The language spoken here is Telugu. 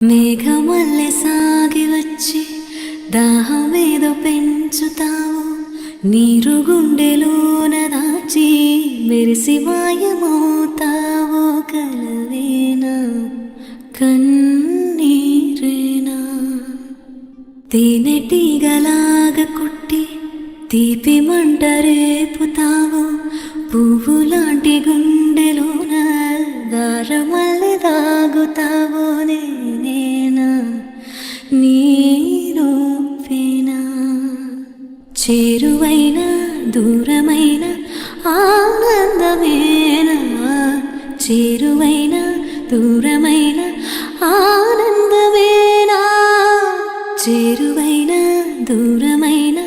మేఘమల్లె సాగి వచ్చి దాహమేదో పెంచుతావు, నీరు గుండెలోన దాచి మెరిసి మాయమవుతావు. కలవేనా కన్నీరేనా తేనెటీగలాగ కుట్టి తీపి మంట రేపుతావు, పువ్వులాంటి గుండెలోన దారమల్లె దాగుతావు. నేనేనా నీరూపేనా చేరువైనా దూరమైన ఆనందమేనా, చేరువైనా దూరమైన ఆనందమేనా, చేరువైనా దూరమైన